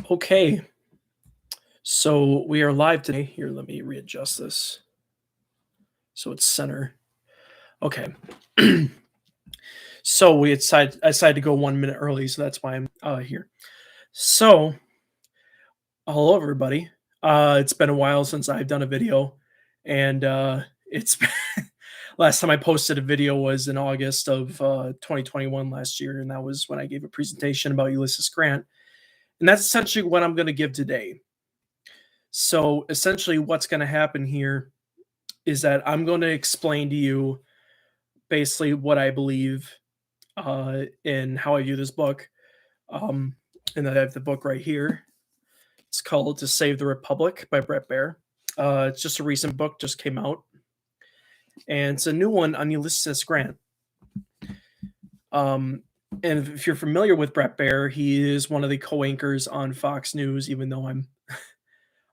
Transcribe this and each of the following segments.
Okay, so we are live today. Here, let me readjust this so it's center. Okay. So I decided to go 1 minute early, so that's why I'm here. So, hello everybody. It's been a while since I've done a video, and it's last time I posted a video was in August of 2021 last year, and that was when I gave a presentation about Ulysses Grant, and that's essentially what I'm going to give today. So, essentially, what's going to happen here is that I'm going to explain to you basically what I believe in how I view this book. Um, and I have the book right here. It's called To Save the Republic by Bret Baier. It's just a recent book, just came out. And it's a new one on Ulysses S. Grant. And if you're familiar with Bret Baier, he is one of the co-anchors on Fox News, even though I'm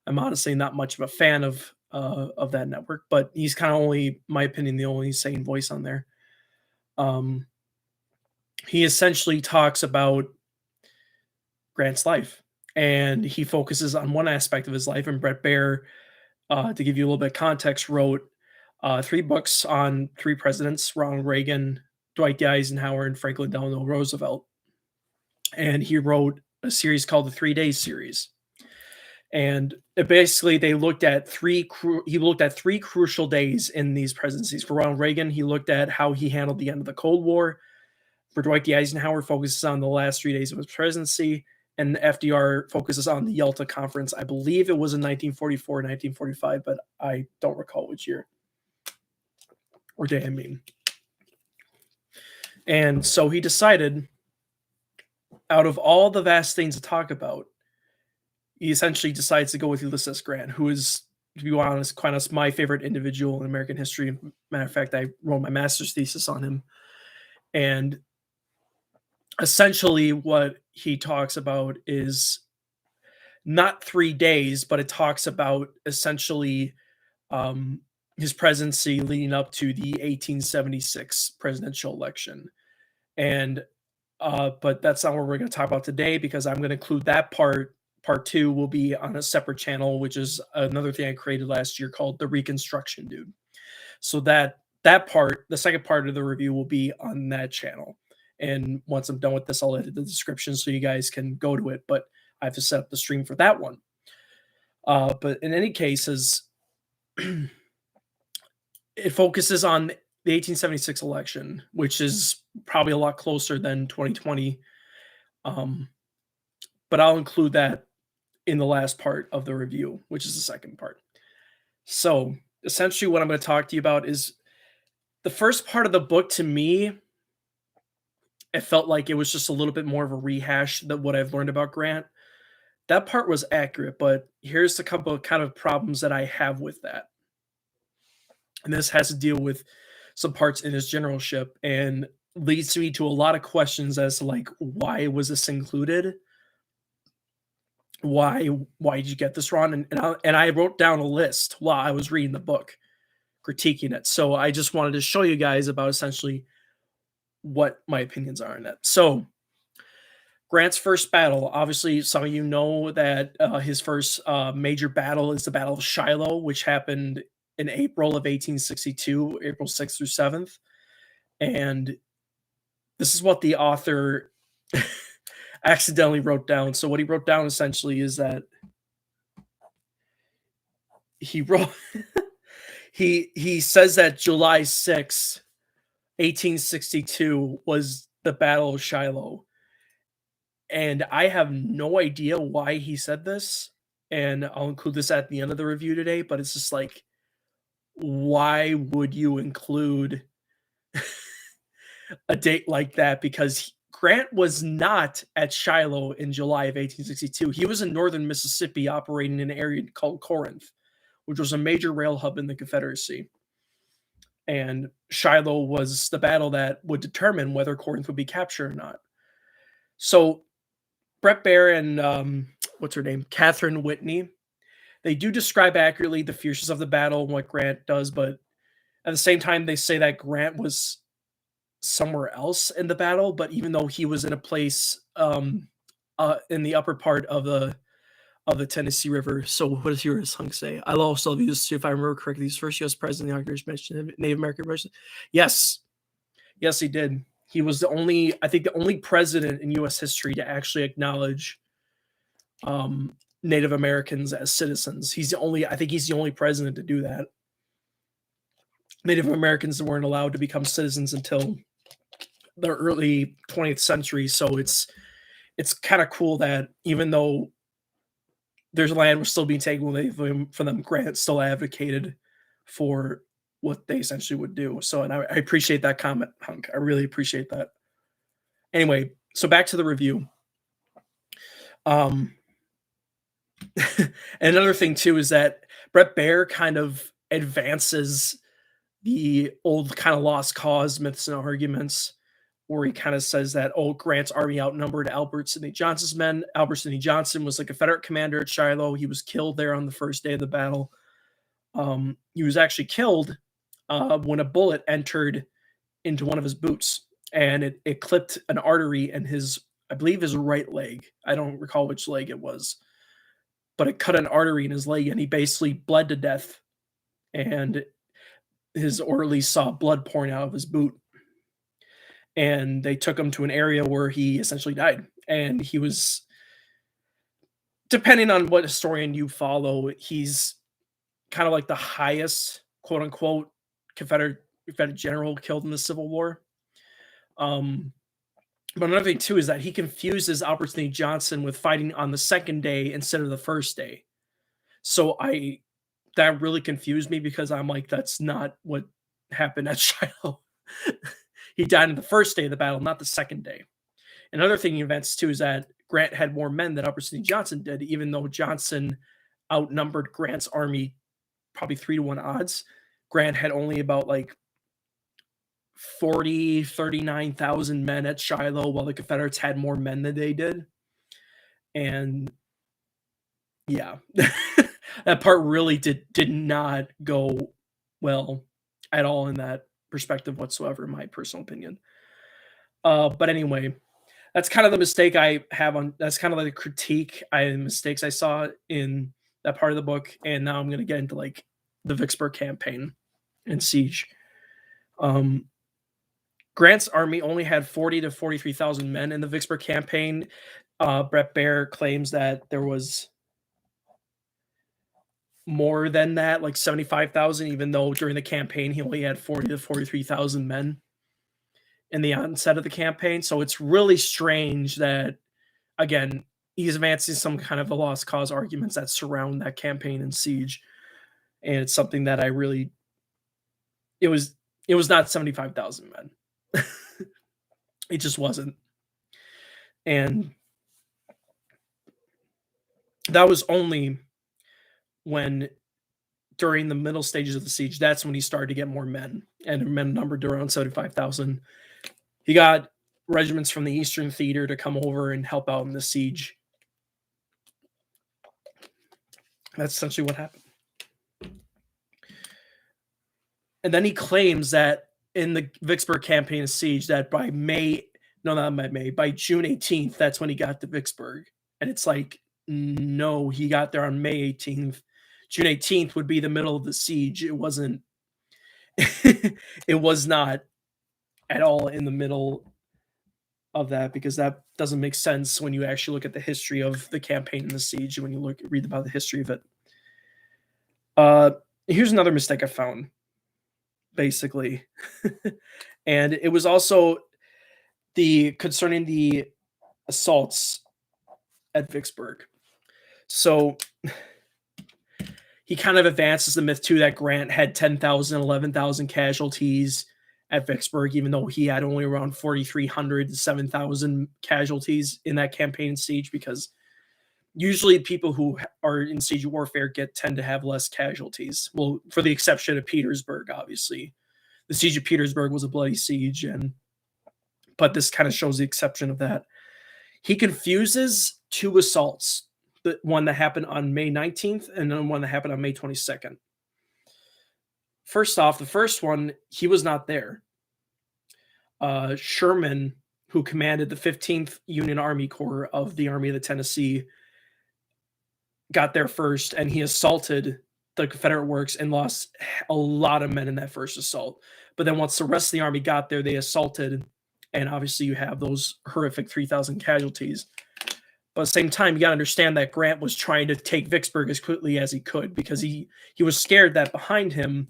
honestly not much of a fan of that network, but he's kind of only, my opinion, the only sane voice on there. He essentially talks about Grant's life, and he focuses on one aspect of his life. And Bret Baier, to give you a little bit of context, wrote 3 books on 3 presidents: Ronald Reagan, Dwight D. Eisenhower, and Franklin Delano Roosevelt. And he wrote a series called the 3 Days series. And basically, they looked at he looked at 3 crucial days in these presidencies. For Ronald Reagan, he looked at how he handled the end of the Cold War. For Dwight D. Eisenhower, focuses on the last 3 days of his presidency, and FDR focuses on the Yalta Conference. I believe it was in 1944, 1945, but I don't recall which year or day, I mean. And so he decided, out of all the vast things to talk about, he essentially decides to go with Ulysses Grant, who is, to be honest, quite honest, my favorite individual in American history. Matter of fact, I wrote my master's thesis on him. And essentially what he talks about is not 3 days, but it talks about essentially his presidency leading up to the 1876 presidential election. And but that's not what we're going to talk about today, because I'm going to include that part. Part 2 will be on a separate channel, which is another thing I created last year called the Reconstruction Dude. So that part, the second part of the review, will be on that channel. And once I'm done with this, I'll edit the description so you guys can go to it. But I have to set up the stream for that one. But in any cases, it focuses on the 1876 election, which is probably a lot closer than 2020. But I'll include that in the last part of the review, which is the second part. So essentially what I'm going to talk to you about is the first part of the book. To me, it felt like it was just a little bit more of a rehash than what I've learned about Grant. That part was accurate, but here's a couple of kind of problems that I have with that. And this has to deal with some parts in his generalship and leads me to a lot of questions as to, like, why was this included? Why did you get this wrong? And I wrote down a list while I was reading the book, critiquing it. So I just wanted to show you guys about essentially what my opinions are on that. So Grant's first battle, obviously, some of you know that his first major battle is the Battle of Shiloh, which happened in April of 1862, April 6th through 7th. And this is what the author accidentally wrote down. So what he wrote down essentially is that he wrote he says that July 6th, 1862 was the Battle of Shiloh. And I have no idea why he said this, and I'll include this at the end of the review today, but it's just like, why would you include a date like that? Because Grant was not at Shiloh in July of 1862. He was in northern Mississippi operating in an area called Corinth, which was a major rail hub in the Confederacy. And Shiloh was the battle that would determine whether Corinth would be captured or not. So Bret Baier and what's her name, Catherine Whitney, they do describe accurately the fierceness of the battle and what Grant does, but at the same time, they say that Grant was somewhere else in the battle. But even though he was in a place in the upper part of the of the Tennessee River. So what does yours hunk say? I also love this too, if I remember correctly. He's first U.S. president of the Native American president. Yes. Yes, he did. He was the only, I think, the only president in U.S. history to actually acknowledge Native Americans as citizens. He's the only, I think he's the only president to do that. Native Americans weren't allowed to become citizens until the early 20th century. So it's kind of cool that even though their land was still being taken away from them, Grant still advocated for what they essentially would do. So, and I appreciate that comment, Hunk. I really appreciate that. Anyway, so back to the review. And another thing too is that Bret Baier kind of advances the old kind of lost cause myths and arguments, where he kind of says that, oh, Grant's army outnumbered Albert Sidney Johnson's men. Albert Sidney Johnson was a Confederate commander at Shiloh. He was killed there on the first day of the battle. He was actually killed when a bullet entered into one of his boots, and it clipped an artery in his, I believe, his right leg. I don't recall which leg it was, but it cut an artery in his leg, and he basically bled to death. And his orderlies saw blood pouring out of his boot, and they took him to an area where he essentially died. And he was, depending on what historian you follow, he's kind of like the highest, quote unquote, Confederate general killed in the Civil War. But another thing too is that he confuses Albert Sidney Johnson with fighting on the second day instead of the first day. So that really confused me, because I'm like, that's not what happened at Shiloh. He died on the first day of the battle, not the second day. Another thing he invents too is that Grant had more men than Albert Sidney Johnson did, even though Johnson outnumbered Grant's army probably 3-1 odds. Grant had only about like 39,000 men at Shiloh, while the Confederates had more men than they did. And yeah, that part really did not go well at all in that perspective whatsoever, in my personal opinion. But anyway, that's kind of the mistake I have on, that's kind of like the critique mistakes I saw in that part of the book. And now I'm going to get into like the Vicksburg campaign and siege. Grant's army only had 40 to 43,000 men in the Vicksburg campaign. Bret Baier claims that there was more than that, like 75,000, even though during the campaign he only had 40 to 43,000 men in the onset of the campaign. So it's really strange that, again, he's advancing some kind of the lost cause arguments that surround that campaign and siege. And it's something that I really, it was not 75,000 men. It just wasn't. And that was only when, during the middle stages of the siege, that's when he started to get more men, and men numbered to around 75,000. He got regiments from the Eastern Theater to come over and help out in the siege. That's essentially what happened. And then he claims that in the Vicksburg campaign and siege, that by June 18th, that's when he got to Vicksburg. And it's like, no, he got there on May 18th. June 18th would be the middle of the siege. It wasn't, it was not at all in the middle of that, because that doesn't make sense when you actually look at the history of the campaign and the siege, when you read about the history of it. Here's another mistake I found, basically. And it was also concerning the assaults at Vicksburg. So he kind of advances the myth too that Grant had 10,000, 11,000 casualties at Vicksburg, even though he had only around 4,300 to 7,000 casualties in that campaign and siege, because usually people who are in siege warfare tend to have less casualties. Well, for the exception of Petersburg, obviously. The siege of Petersburg was a bloody siege, but this kind of shows the exception of that. He confuses two assaults, the one that happened on May 19th and then one that happened on May 22nd. First off, the first one, he was not there. Sherman, who commanded the 15th Union Army Corps of the Army of the Tennessee, got there first, and he assaulted the Confederate works and lost a lot of men in that first assault. But then once the rest of the army got there, they assaulted, and obviously you have those horrific 3,000 casualties. But at the same time, you got to understand that Grant was trying to take Vicksburg as quickly as he could because he was scared that behind him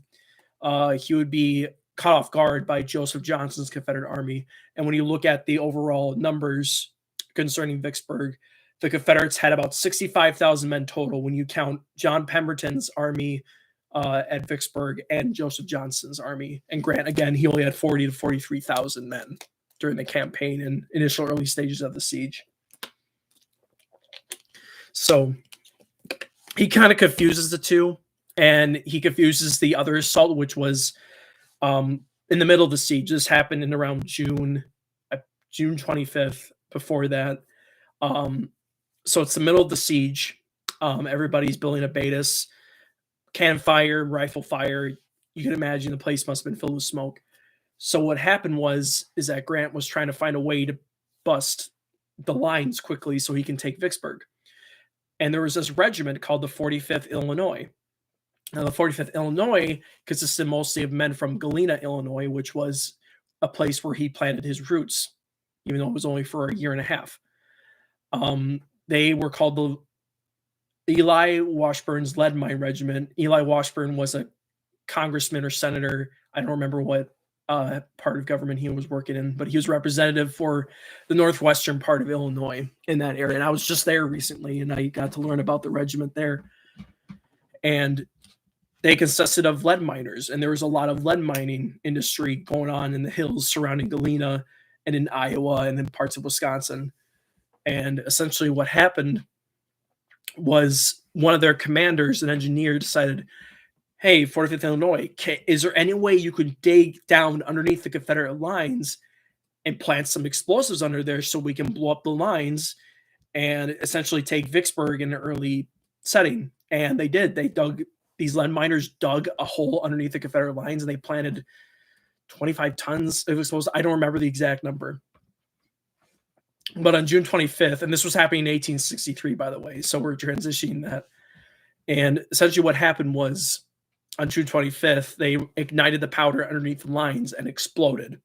he would be caught off guard by Joseph Johnston's Confederate army. And when you look at the overall numbers concerning Vicksburg, the Confederates had about 65,000 men total when you count John Pemberton's army at Vicksburg and Joseph Johnston's army. And Grant, again, he only had 40 to 43,000 men during the campaign and initial early stages of the siege. So he kind of confuses the two, and he confuses the other assault, which was in the middle of the siege. This happened in around June 25th. Before that, so it's the middle of the siege. Everybody's building a Betis, cannon fire, rifle fire. You can imagine the place must have been filled with smoke. So what happened is that Grant was trying to find a way to bust the lines quickly so he can take Vicksburg. And there was this regiment called the 45th Illinois. Now, the 45th Illinois consisted mostly of men from Galena, Illinois, which was a place where he planted his roots, even though it was only for a year and a half. They were called the Eli Washburn's Lead Mine Regiment. Eli Washburn was a congressman or senator. I don't remember what part of government he was working in, but he was representative for the northwestern part of Illinois in that area. And I was just there recently, and I got to learn about the regiment there. And they consisted of lead miners, and there was a lot of lead mining industry going on in the hills surrounding Galena and in Iowa and in parts of Wisconsin. And essentially what happened was one of their commanders, an engineer, decided, hey, 45th Illinois, is there any way you could dig down underneath the Confederate lines and plant some explosives under there so we can blow up the lines and essentially take Vicksburg in an early setting? And they did. These lead miners dug a hole underneath the Confederate lines, and they planted 25 tons of explosives. I don't remember the exact number. But on June 25th, and this was happening in 1863, by the way, so we're transitioning that. And essentially what happened was, on June 25th, they ignited the powder underneath the lines and exploded.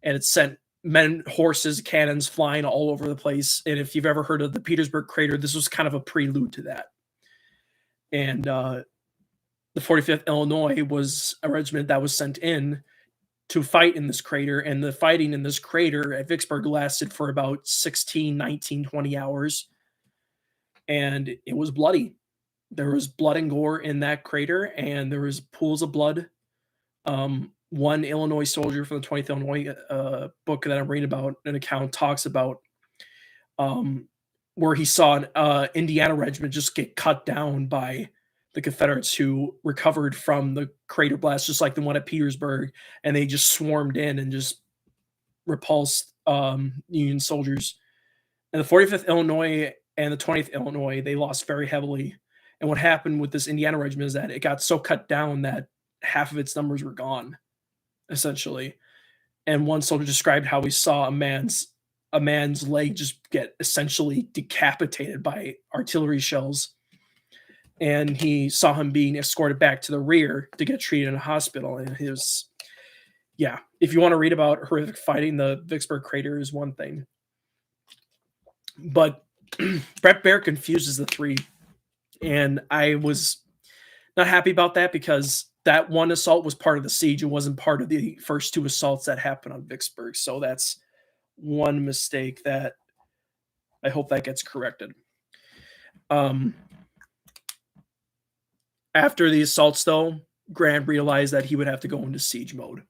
And it sent men, horses, cannons flying all over the place. And if you've ever heard of the Petersburg crater, this was kind of a prelude to that. And the 45th Illinois was a regiment that was sent in to fight in this crater. And the fighting in this crater at Vicksburg lasted for about 16, 19, 20 hours. And it was bloody. There was blood and gore in that crater, and there was pools of blood. One Illinois soldier from the 20th Illinois book that I'm reading about, an account talks about where he saw an Indiana regiment just get cut down by the Confederates who recovered from the crater blast, just like the one at Petersburg, and they just swarmed in and just repulsed Union soldiers. And the 45th Illinois and the 20th Illinois, they lost very heavily. And what happened with this Indiana regiment is that it got so cut down that half of its numbers were gone, essentially. And one soldier described how he saw a man's leg just get essentially decapitated by artillery shells. And he saw him being escorted back to the rear to get treated in a hospital. And it was, yeah, if you want to read about horrific fighting, the Vicksburg crater is one thing. But Bret Baier confuses the three. And I was not happy about that because that one assault was part of the siege. It wasn't part of the first two assaults that happened on Vicksburg. So that's one mistake that I hope that gets corrected. After the assaults, though, Grant realized that he would have to go into siege mode.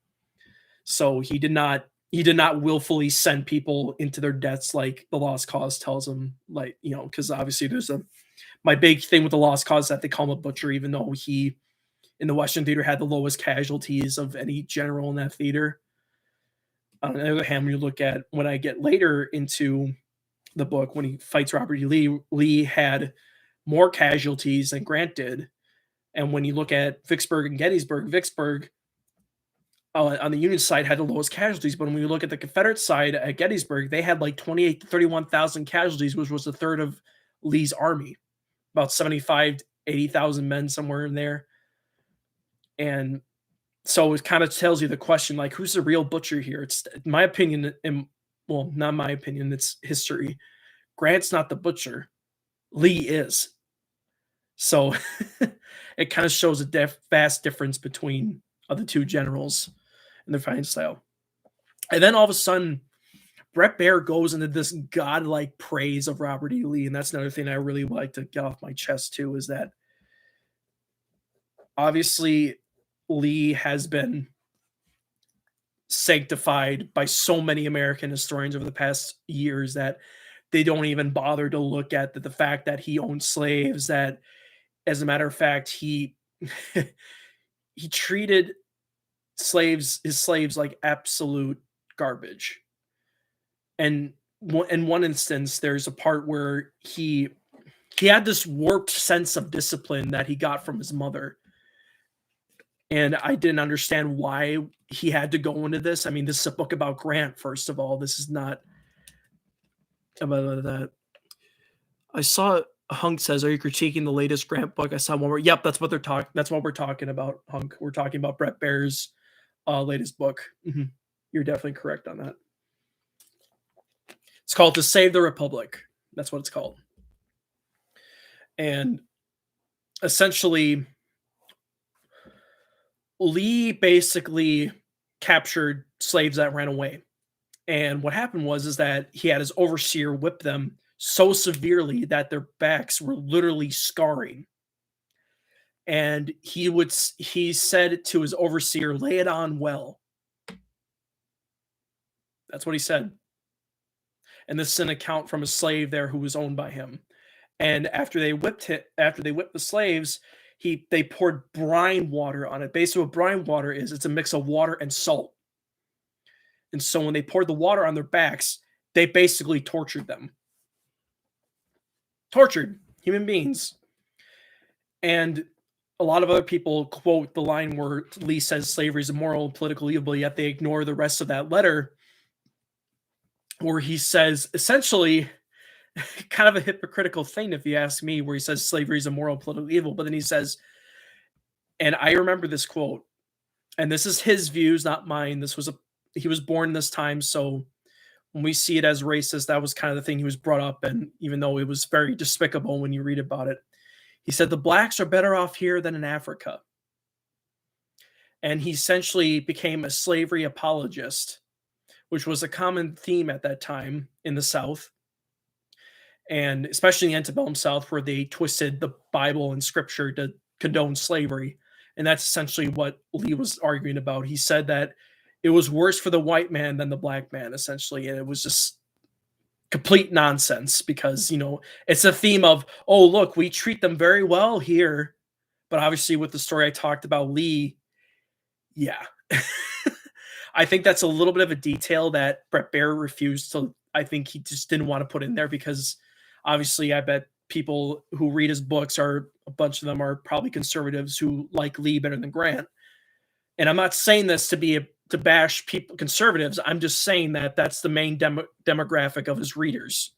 So he did not willfully send people into their deaths like the Lost Cause tells him, like, you know, because obviously my big thing with the Lost Cause is that they call him a butcher, even though he, in the Western Theater, had the lowest casualties of any general in that theater. On the other hand, when you look at, when I get later into the book, when he fights Robert E. Lee, Lee had more casualties than Grant did. And when you look at Vicksburg and Gettysburg, Vicksburg on the Union side had the lowest casualties. But when you look at the Confederate side at Gettysburg, they had like 28 to 31,000 casualties, which was a third of Lee's army. about 75 to 80,000 men, somewhere in there. And so it kind of tells you the question, like, who's the real butcher here? It's in my opinion, and well, not my opinion, it's history. Grant's not the butcher. Lee is. So it kind of shows a vast difference between the two generals and their fighting style. And then all of a sudden, Bret Baier goes into this godlike praise of Robert E. Lee, and that's another thing I really like to get off my chest too, is that obviously Lee has been sanctified by so many American historians over the past years that they don't even bother to look at the fact that he owned slaves, that as a matter of fact, he he treated his slaves like absolute garbage. And in one instance, there's a part where he had this warped sense of discipline that he got from his mother. And I didn't understand why he had to go into this. I mean, this is a book about Grant, first of all. This is not about that. I saw Hunk says, "Are you critiquing the latest Grant book?" I saw one where, yep, that's what they're talking. That's what we're talking about, Hunk. We're talking about Bret Baier's latest book. You're definitely correct on that. It's called "To Save the Republic." That's what it's called. And essentially, Lee basically captured slaves that ran away. And what happened is that he had his overseer whip them so severely that their backs were literally scarring. And he said to his overseer, "Lay it on well." That's what he said. And this is an account from a slave there who was owned by him. And after they whipped the slaves, they poured brine water on it. Basically, what brine water is, it's a mix of water and salt. And so when they poured the water on their backs, they basically tortured them. Tortured human beings. And a lot of other people quote the line where Lee says slavery is immoral and political evil, yet they ignore the rest of that letter, where he says essentially kind of a hypocritical thing, if you ask me, where he says slavery is immoral and political evil, but then he says, and I remember this quote, and this is his views, not mine. He was born this time, so when we see it as racist, that was kind of the thing he was brought up in, even though it was very despicable when you read about it. He said, "The blacks are better off here than in Africa." And he essentially became a slavery apologist, which was a common theme at that time in the South, and especially in the antebellum South, where they twisted the Bible and scripture to condone slavery. And that's essentially what Lee was arguing about. He said that it was worse for the white man than the black man, essentially. And it was just complete nonsense because, it's a theme of, oh, look, we treat them very well here. But obviously with the story I talked about Lee, yeah. I think that's a little bit of a detail that Bret Baier refused to, I think he just didn't want to put in there because obviously I bet people who read his books a bunch of them are probably conservatives who like Lee better than Grant. And I'm not saying this to bash people, conservatives. I'm just saying that that's the main demographic of his readers.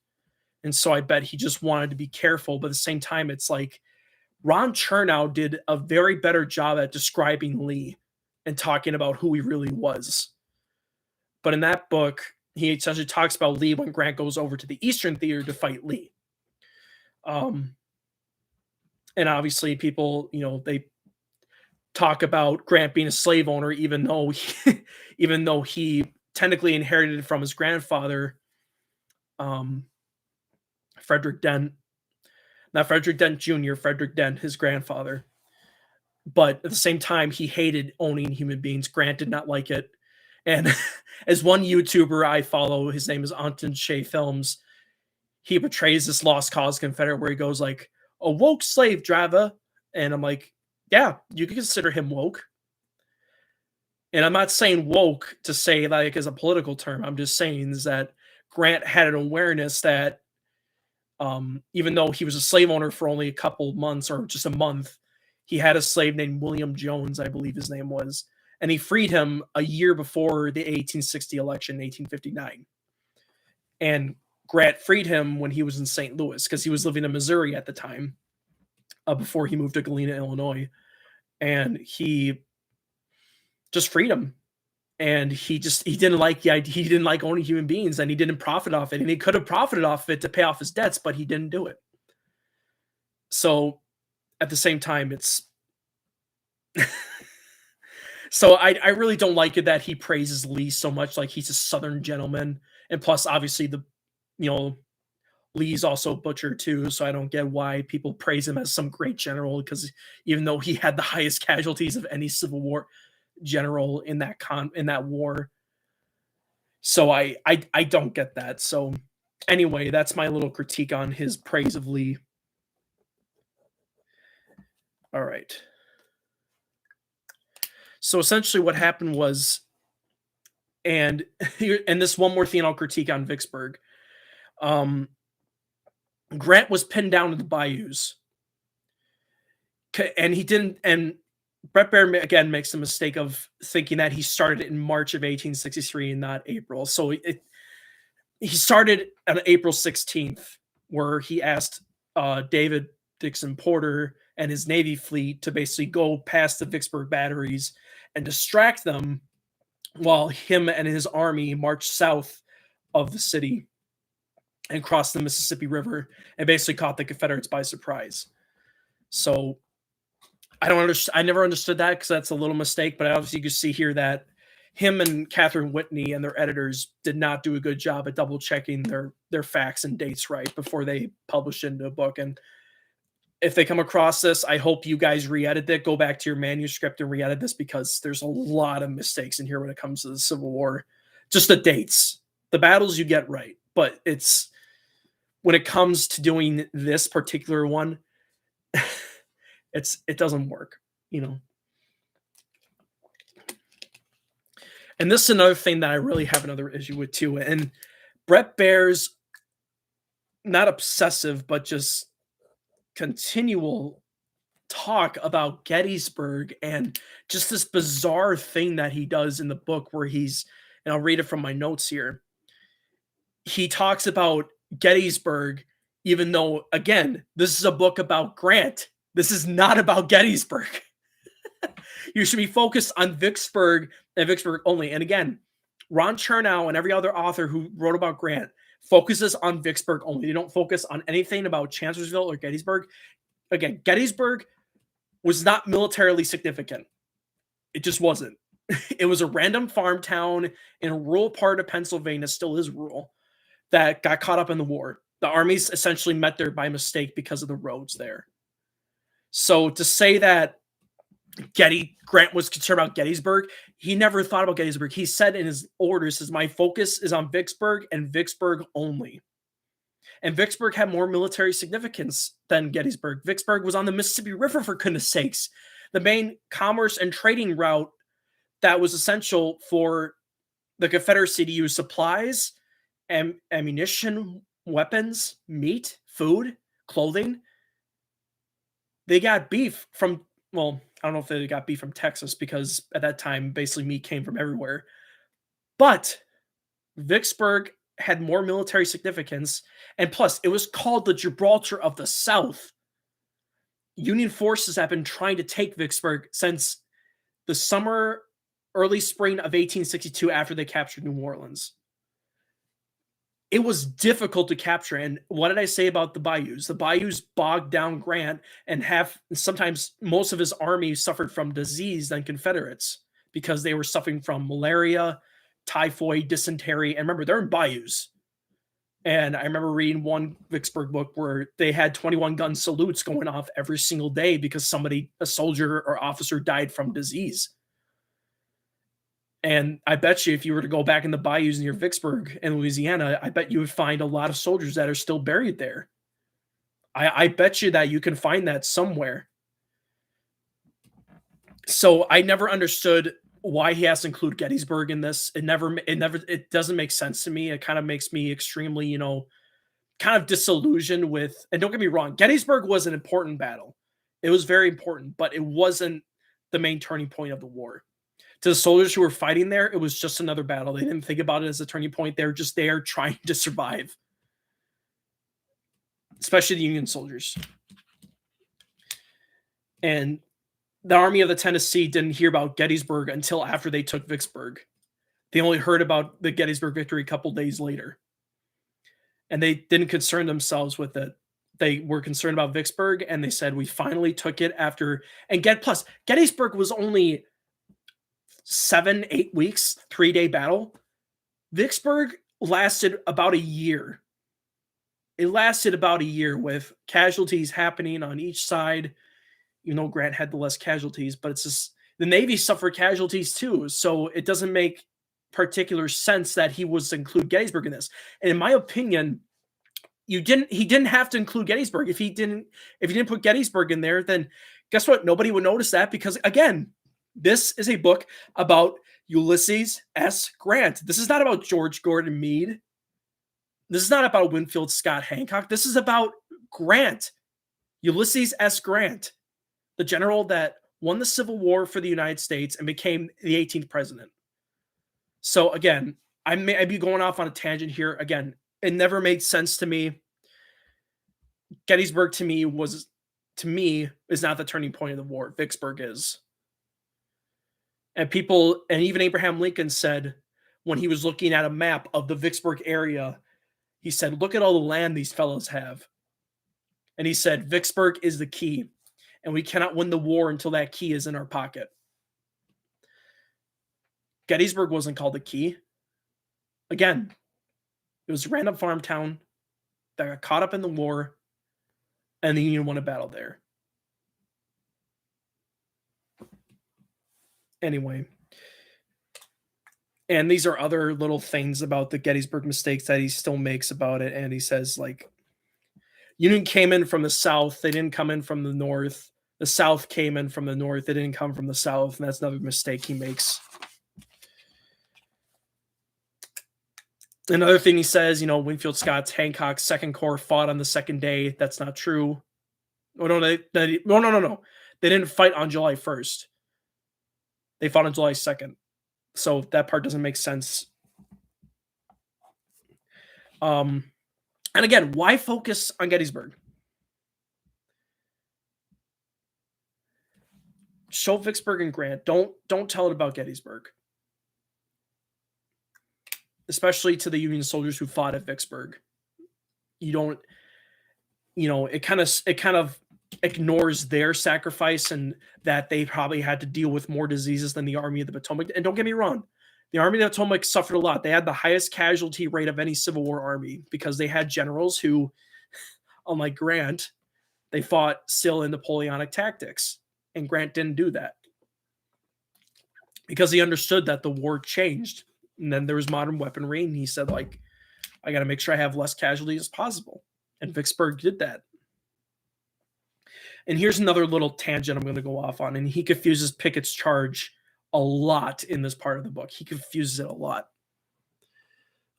And so I bet he just wanted to be careful. But at the same time, it's like Ron Chernow did a very better job at describing Lee and talking about who he really was. But in that book, he essentially talks about Lee when Grant goes over to the Eastern Theater to fight Lee. And obviously people, they talk about Grant being a slave owner, even though he technically inherited it from his grandfather, Frederick Dent, not Frederick Dent Jr., Frederick Dent, his grandfather. But at the same time, he hated owning human beings. Grant did not like it. And as one YouTuber I follow, his name is Anton Shea Films, he portrays this lost cause Confederate where he goes like, "A woke slave driver." And I'm like, yeah, you could consider him woke. And I'm not saying woke to say like as a political term. I'm just saying is that Grant had an awareness that even though he was a slave owner for only a couple months or just a month, he had a slave named William Jones, I believe his name was, and he freed him a year before the 1860 election, 1859. And Grant freed him when he was in St. Louis because he was living in Missouri at the time. before he moved to Galena, Illinois, and he just freed him. And he didn't like the idea, he didn't like owning human beings, and he didn't profit off it, and he could have profited off it to pay off his debts, but he didn't do it. So at the same time, it's so I really don't like it that he praises Lee so much, like he's a Southern gentleman, and plus obviously you know Lee's also a butcher too, so I don't get why people praise him as some great general, because even though he had the highest casualties of any Civil War general in that war. So I don't get that. So anyway, that's my little critique on his praise of Lee. All right. So essentially what happened was, and this one more thing I'll critique on Vicksburg. Grant was pinned down to the bayous. And he didn't, and Bret Baier again makes the mistake of thinking that he started in March of 1863 and not April. So he started on April 16th, where he asked David Dixon Porter and his Navy fleet to basically go past the Vicksburg batteries and distract them while him and his army marched south of the city and crossed the Mississippi River and basically caught the Confederates by surprise. So I never understood that, because that's a little mistake, but obviously you can see here that him and Catherine Whitney and their editors did not do a good job at double checking their facts and dates right before they published into a book. And if they come across this, I hope you guys re-edit it, go back to your manuscript and re-edit this, because there's a lot of mistakes in here when it comes to the Civil War. Just the dates, the battles you get right, but it's when it comes to doing this particular one, it doesn't work, you know. And this is another thing that I really have another issue with too. And Bret Baier's not obsessive, but just continual talk about Gettysburg, and just this bizarre thing that he does in the book where and I'll read it from my notes here. He talks about Gettysburg, even though, again, this is a book about Grant. This is not about Gettysburg. You should be focused on Vicksburg and Vicksburg only. And again, Ron Chernow and every other author who wrote about Grant focuses on Vicksburg only. They don't focus on anything about Chancellorsville or Gettysburg. Again, Gettysburg was not militarily significant. It just wasn't. It was a random farm town in a rural part of Pennsylvania, still is rural, that got caught up in the war. The armies essentially met there by mistake because of the roads there. So to say that Grant was concerned about Gettysburg, he never thought about Gettysburg. He said in his orders, my focus is on Vicksburg and Vicksburg only. And Vicksburg had more military significance than Gettysburg. Vicksburg was on the Mississippi River, for goodness sakes, the main commerce and trading route that was essential for the Confederacy to use supplies, ammunition, weapons, meat, food, clothing. They got beef from, well, I don't know if they got beef from Texas, because at that time, basically meat came from everywhere. But Vicksburg had more military significance, and plus, it was called the Gibraltar of the South. Union forces have been trying to take Vicksburg since the summer, early spring of 1862, after they captured New Orleans. It was difficult to capture. And what did I say about the bayous? The bayous bogged down Grant, and sometimes most of his army suffered from disease than Confederates, because they were suffering from malaria, typhoid, dysentery. And remember, they're in bayous. And I remember reading one Vicksburg book where they had 21 gun salutes going off every single day because a soldier or officer, died from disease. And I bet you if you were to go back in the bayous near Vicksburg in Louisiana, I bet you would find a lot of soldiers that are still buried there. I bet you that you can find that somewhere. So I never understood why he has to include Gettysburg in this. It doesn't make sense to me. It kind of makes me extremely, kind of disillusioned with, and don't get me wrong, Gettysburg was an important battle. It was very important, but it wasn't the main turning point of the war. To the soldiers who were fighting there, it was just another battle. They didn't think about it as a turning point. They were just there trying to survive, especially the Union soldiers. And the Army of the Tennessee didn't hear about Gettysburg until after they took Vicksburg. They only heard about the Gettysburg victory a couple days later. And they didn't concern themselves with it. They were concerned about Vicksburg, and they said, we finally took it after. And plus, Gettysburg was only 7-8 weeks, 3-day battle. Vicksburg lasted about a year. It lasted about a year with casualties happening on each side. You know, Grant had the less casualties, but it's just the Navy suffered casualties too. So it doesn't make particular sense that he was to include Gettysburg in this. And in my opinion, he didn't have to include Gettysburg. If he didn't put Gettysburg in there, then guess what? Nobody would notice that, because again, this is a book about Ulysses S. Grant. This is not about George Gordon Meade. This is not about Winfield Scott Hancock. This is about Grant, Ulysses S. Grant, the general that won the Civil War for the United States and became the 18th president. So again, I may be going off on a tangent here. Again, it never made sense to me. Gettysburg to me is not the turning point of the war. Vicksburg is. And even Abraham Lincoln said, when he was looking at a map of the Vicksburg area, he said, look at all the land these fellows have. And he said, Vicksburg is the key, and we cannot win the war until that key is in our pocket. Gettysburg wasn't called the key. Again, it was a random farm town that got caught up in the war, and the Union won a battle there. Anyway, and these are other little things about the Gettysburg mistakes that he still makes about it. And he says, like, Union came in from the South. They didn't come in from the North. The South came in from the North. They didn't come from the South. And that's another mistake he makes. Another thing he says, Winfield Scott's Hancock's Second Corps fought on the second day. That's not true. Oh, no. No. They didn't fight on July 1st. They fought on July 2nd. So that part doesn't make sense. And again, why focus on Gettysburg? Show Vicksburg and Grant. Don't tell it about Gettysburg. Especially to the Union soldiers who fought at Vicksburg. It kind of ignores their sacrifice and that they probably had to deal with more diseases than the Army of the Potomac. And don't get me wrong, the Army of the Potomac suffered a lot. They had the highest casualty rate of any Civil War army because they had generals who, unlike Grant, they fought still in Napoleonic tactics. And Grant didn't do that because he understood that the war changed. And then there was modern weaponry, and he said, like, I got to make sure I have less casualties as possible. And Vicksburg did that. And here's another little tangent I'm going to go off on. And he confuses Pickett's charge a lot in this part of the book. He confuses it a lot.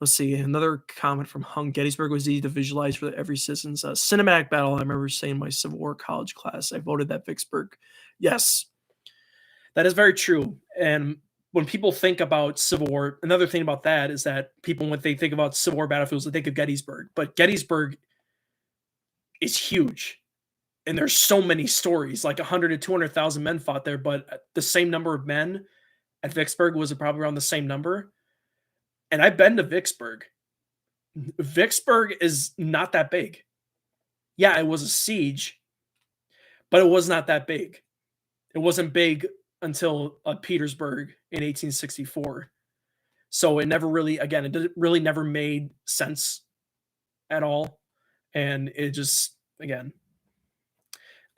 Let's see. Another comment from Hung. Gettysburg was easy to visualize for every citizen's cinematic battle. I remember saying in my Civil War college class, I voted that Vicksburg. Yes, that is very true. And when people think about Civil War, another thing about that is that people, when they think about Civil War battlefields, they think of Gettysburg. But Gettysburg is huge. And there's so many stories, like 100 to 200,000 men fought there, but the same number of men at Vicksburg was probably around the same number. And I've been to Vicksburg. Vicksburg is not that big. Yeah, it was a siege, but it was not that big. It wasn't big until Petersburg in 1864. So it never really, again, it really never made sense at all. And it just, again,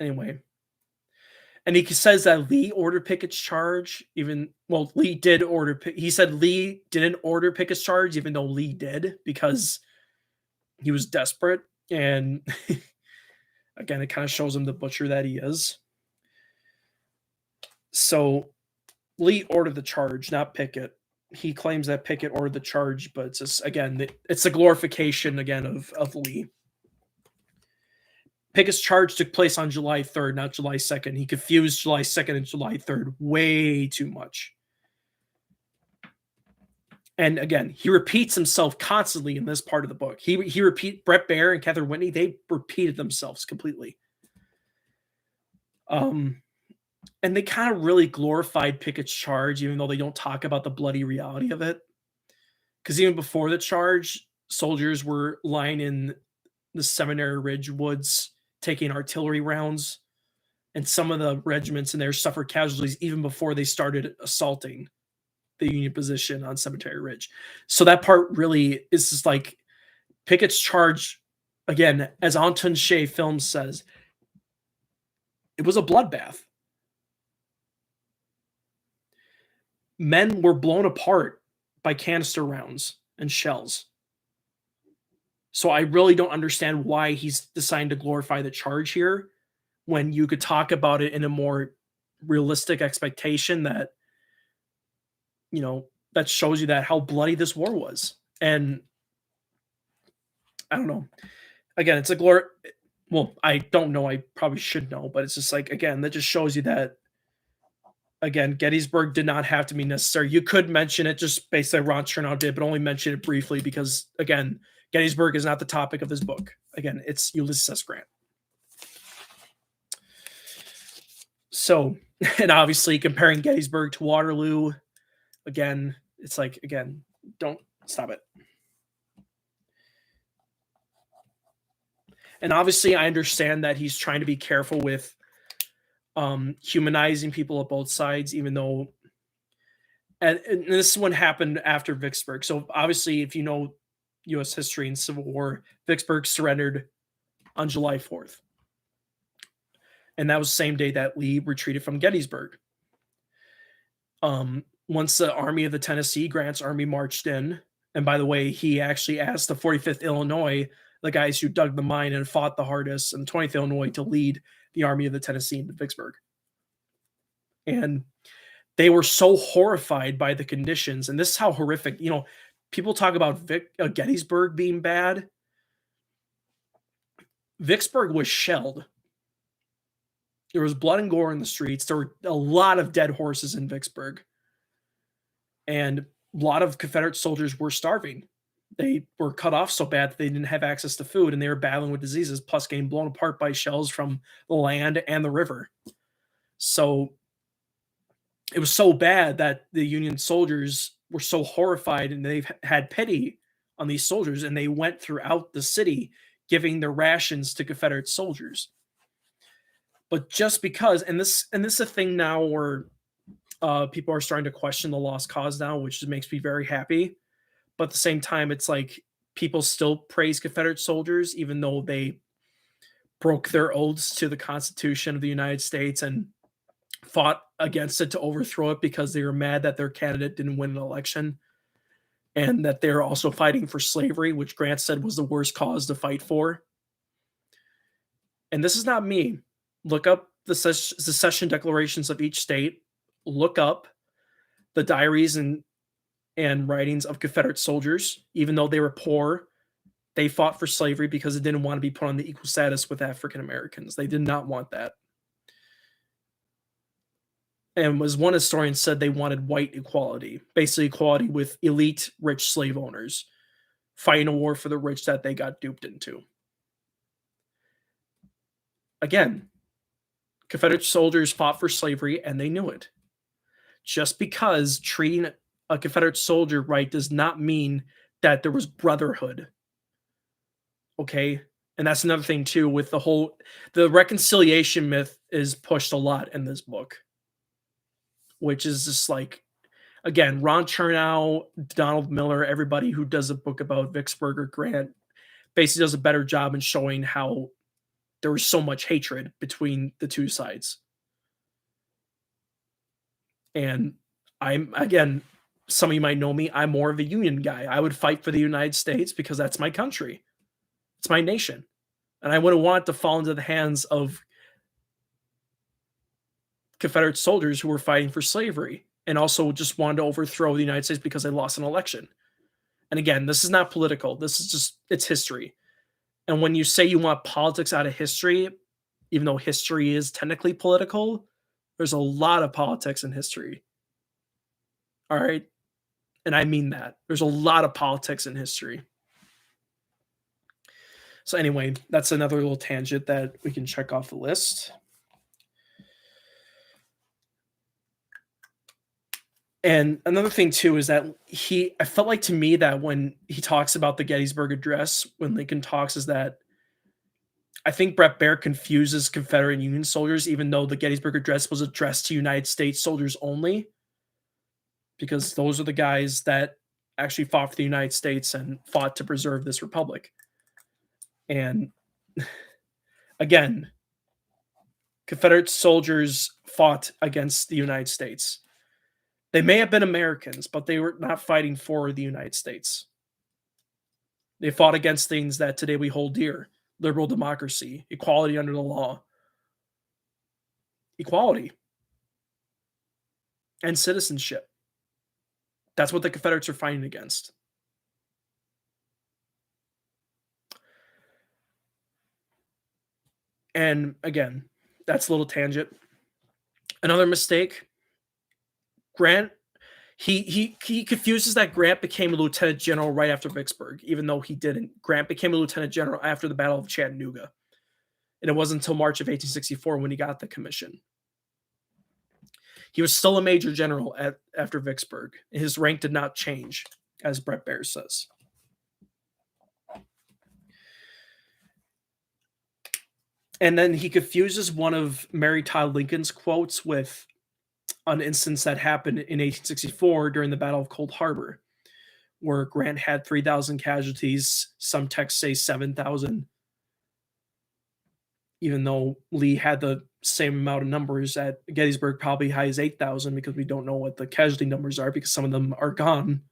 anyway. And he says that Lee ordered Pickett's charge, Lee did order, he said Lee didn't order Pickett's charge, even though Lee did, because he was desperate. And again, it kind of shows him the butcher that he is. So Lee ordered the charge, not Pickett. He claims that Pickett ordered the charge, but it's just, again, it's a glorification again of Lee. Pickett's charge took place on July 3rd, not July 2nd. He confused July 2nd and July 3rd way too much. And again, he repeats himself constantly in this part of the book. Bret Baier and Catherine Whitney, they repeated themselves completely. Um, and they kind of really glorified Pickett's charge, even though they don't talk about the bloody reality of it. Because even before the charge, soldiers were lying in the Seminary Ridge woods taking artillery rounds, and some of the regiments in there suffered casualties even before they started assaulting the Union position on Cemetery Ridge. So that part really is just like Pickett's charge, again, as Anton Shea Films says, it was a bloodbath. Men were blown apart by canister rounds and shells. So I really don't understand why he's deciding to glorify the charge here when you could talk about it in a more realistic expectation that, that shows you that how bloody this war was. And I don't know. Again, it's a well, I don't know, I probably should know, but it's just like, again, that just shows you that, again, Gettysburg did not have to be necessary. You could mention it just based on Ron Chernow did, but only mention it briefly because, again, Gettysburg is not the topic of this book. Again, it's Ulysses S. Grant. So, and obviously comparing Gettysburg to Waterloo, again, it's like, again, don't stop it. And obviously, I understand that he's trying to be careful with humanizing people at both sides, even though, and this one happened after Vicksburg. So obviously, if you know U.S. history and Civil War, Vicksburg surrendered on July 4th. And that was the same day that Lee retreated from Gettysburg. Once the Army of the Tennessee, Grant's army, marched in, and by the way, he actually asked the 45th Illinois, the guys who dug the mine and fought the hardest, and 20th Illinois to lead the Army of the Tennessee into Vicksburg. And they were so horrified by the conditions, and this is how horrific, people talk about Gettysburg being bad. Vicksburg was shelled. There was blood and gore in the streets. There were a lot of dead horses in Vicksburg. And a lot of Confederate soldiers were starving. They were cut off so bad that they didn't have access to food, and they were battling with diseases, plus getting blown apart by shells from the land and the river. So it was so bad that the Union soldiers were so horrified, and they've had pity on these soldiers, and they went throughout the city giving their rations to Confederate soldiers. But just because, and this is a thing now where people are starting to question the lost cause now, which makes me very happy. But at the same time, it's like people still praise Confederate soldiers, even though they broke their oaths to the Constitution of the United States and fought against it to overthrow it because they were mad that their candidate didn't win an election, and that they're also fighting for slavery, which Grant said was the worst cause to fight for. And this is not me. Look up the secession declarations of each state. Look up the diaries and writings of Confederate soldiers. Even though they were poor, they fought for slavery because they didn't want to be put on the equal status with African Americans. They did not want that. And as one historian said, they wanted white equality, basically equality with elite rich slave owners, fighting a war for the rich that they got duped into. Again, Confederate soldiers fought for slavery, and they knew it. Just because treating a Confederate soldier right does not mean that there was brotherhood. Okay? And that's another thing, too, with the reconciliation myth is pushed a lot in this book, which is just like, again, Ron Chernow, Donald Miller, everybody who does a book about Vicksburg or Grant basically does a better job in showing how there was so much hatred between the two sides. And again, some of you might know me, I'm more of a Union guy. I would fight for the United States because that's my country. It's my nation. And I wouldn't want it to fall into the hands of Confederate soldiers who were fighting for slavery and also just wanted to overthrow the United States because they lost an election. And again, this is not political. This is just, it's history. And when you say you want politics out of history, even though history is technically political, there's a lot of politics in history. All right? And I mean that. There's a lot of politics in history. So anyway, that's another little tangent that we can check off the list. And another thing too is that I felt like to me that when he talks about the Gettysburg Address, when Lincoln talks, is that I think Bret Baier confuses Confederate and Union soldiers, even though the Gettysburg Address was addressed to United States soldiers only, because those are the guys that actually fought for the United States and fought to preserve this republic. And again, Confederate soldiers fought against the United States. They may have been Americans, but they were not fighting for the United States. They fought against things that today we hold dear: liberal democracy, equality under the law, equality, and citizenship. That's what the Confederates are fighting against. And again, that's a little tangent. Another mistake, Grant, he confuses that Grant became a lieutenant general right after Vicksburg, even though he didn't. Grant became a lieutenant general after the Battle of Chattanooga. And it wasn't until March of 1864 when he got the commission. He was still a major general after Vicksburg. His rank did not change, as Bret Baier says. And then he confuses one of Mary Todd Lincoln's quotes with an instance that happened in 1864 during the Battle of Cold Harbor, where Grant had 3,000 casualties. Some texts say 7,000, even though Lee had the same amount of numbers at Gettysburg, probably high as 8,000, because we don't know what the casualty numbers are because some of them are gone.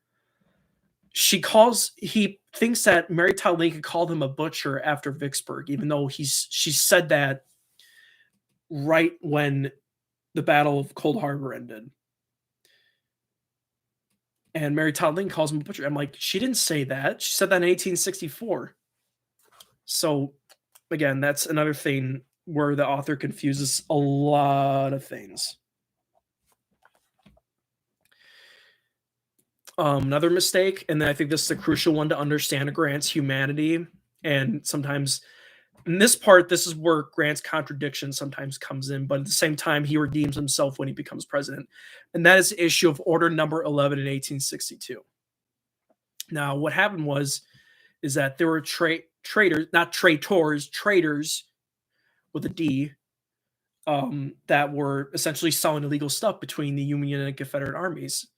He thinks that Mary Todd Lincoln called him a butcher after Vicksburg, even though she said that right when the Battle of Cold Harbor ended. And Mary Todd Lincoln calls him a butcher. I'm like, she didn't say that. She said that in 1864. So, again, that's another thing where the author confuses a lot of things. Another mistake, and I think this is a crucial one to understand Grant's humanity, and sometimes in this part, this is where Grant's contradiction sometimes comes in, but at the same time, he redeems himself when he becomes president, and that is the issue of Order Number 11 in 1862. Now, what happened is that there were traitors, not traitors, traitors with a D, that were essentially selling illegal stuff between the Union and Confederate armies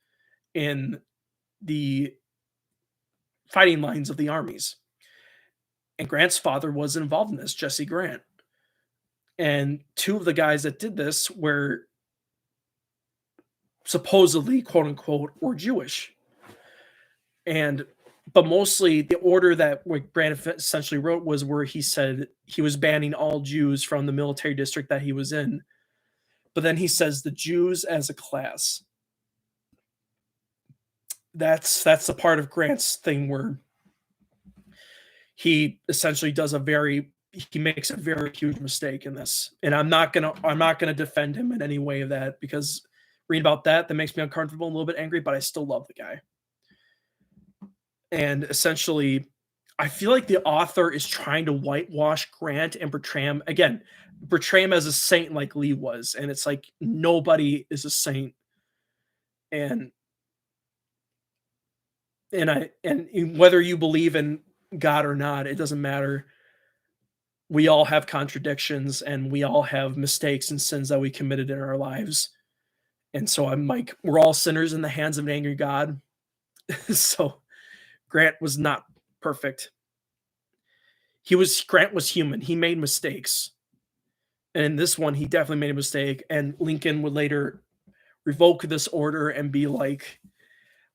in the fighting lines of the armies. And Grant's father was involved in this, Jesse Grant. And two of the guys that did this were supposedly, quote unquote, were Jewish. But mostly the order that what Grant essentially wrote was where he said he was banning all Jews from the military district that he was in. But then he says the Jews as a class. That's the part of Grant's thing where he essentially he makes a very huge mistake in this. And I'm not gonna defend him in any way of that, because reading about that makes me uncomfortable and a little bit angry, but I still love the guy. And essentially, I feel like the author is trying to whitewash Grant and portray him as a saint like Lee was. And it's like, nobody is a saint. And whether you believe in God or not, it doesn't matter. We all have contradictions and we all have mistakes and sins that we committed in our lives. And so I'm like, we're all sinners in the hands of an angry God. So Grant was not perfect. Grant was human. He made mistakes. And in this one, he definitely made a mistake. And Lincoln would later revoke this order and be like,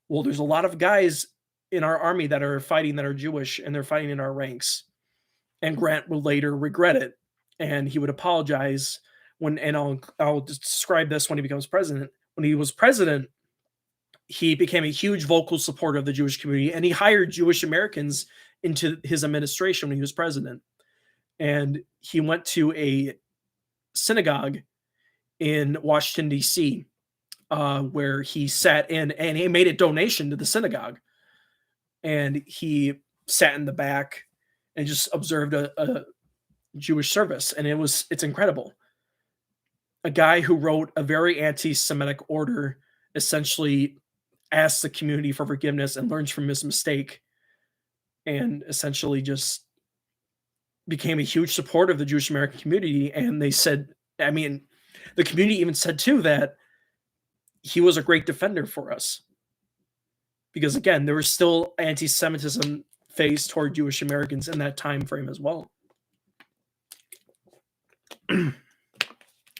well, there's a lot of guys in our army that are fighting that are Jewish, and they're fighting in our ranks. And Grant would later regret it, and he would apologize and I'll describe this when he becomes president. When he was president, he became a huge vocal supporter of the Jewish community, and he hired Jewish Americans into his administration when he was president. And he went to a synagogue in Washington, D.C., where he sat in, and he made a donation to the synagogue. And he sat in the back and just observed a Jewish service. And it's incredible. A guy who wrote a very anti-Semitic order essentially asks the community for forgiveness and learns from his mistake, and essentially just became a huge supporter of the Jewish American community. And they said, I mean, the community even said too that he was a great defender for us, because again, there was still anti-Semitism faced toward Jewish Americans in that time frame as well.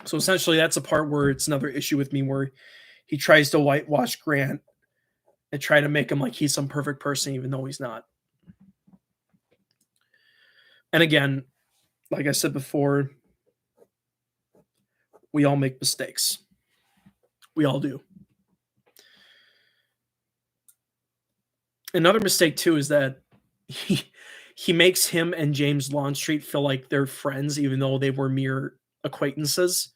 So essentially, that's a part where it's another issue with me, where he tries to whitewash Grant and try to make him like he's some perfect person, even though he's not. And again, like I said before, we all make mistakes. We all do. Another mistake too is that he makes him and James Longstreet feel like they're friends, even though they were mere acquaintances.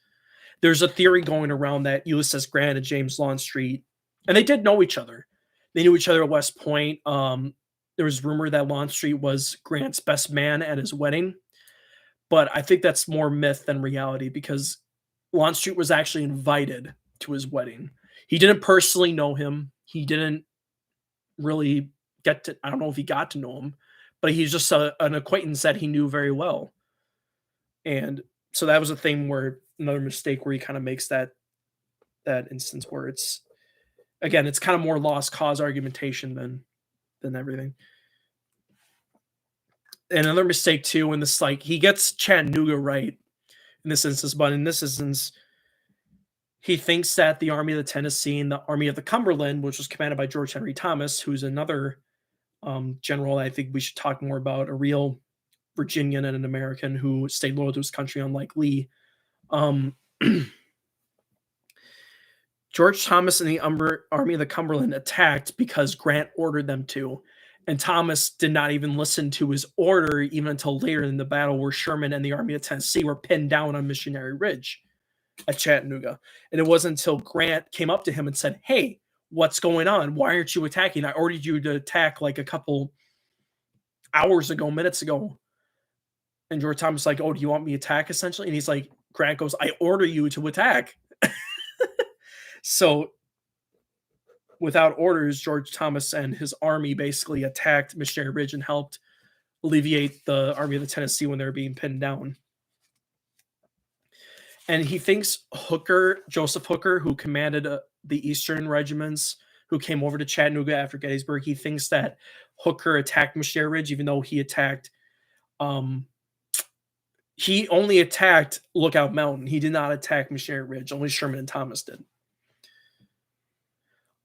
There's a theory going around that Ulysses Grant and James Longstreet, and they did know each other. They knew each other at West Point. There was rumor that Longstreet was Grant's best man at his wedding, but I think that's more myth than reality, because Longstreet was actually invited to his wedding. He didn't personally know him. He didn't really get to, I don't know if he got to know him, but he's just an acquaintance that he knew very well. And so that was a thing where, another mistake where he kind of makes that instance where it's, again, it's kind of more lost cause argumentation than everything. And another mistake too, in this, like, he gets Chattanooga right in this instance, but in this instance, he thinks that the Army of the Tennessee and the Army of the Cumberland, which was commanded by George Henry Thomas, who's another general I think we should talk more about, a real Virginian and an American who stayed loyal to his country, unlike Lee. George Thomas and the Army of the Cumberland attacked because Grant ordered them to, and Thomas did not even listen to his order even until later in the battle, where Sherman and the Army of Tennessee were pinned down on Missionary Ridge at Chattanooga. And it wasn't until Grant came up to him and said, "Hey, what's going on? Why aren't you attacking? I ordered you to attack like a couple hours ago, minutes ago." And George Thomas is like, "Oh, do you want me to attack?" essentially. And he's like, Grant goes, "I order you to attack." So without orders, George Thomas and his army basically attacked Missionary Ridge and helped alleviate the Army of the Tennessee when they were being pinned down. And he thinks Hooker, Joseph Hooker, who commanded the Eastern regiments, who came over to Chattanooga after Gettysburg, he thinks that Hooker attacked Missionary Ridge, even though he attacked, he only attacked Lookout Mountain. He did not attack Missionary Ridge. Only Sherman and Thomas did.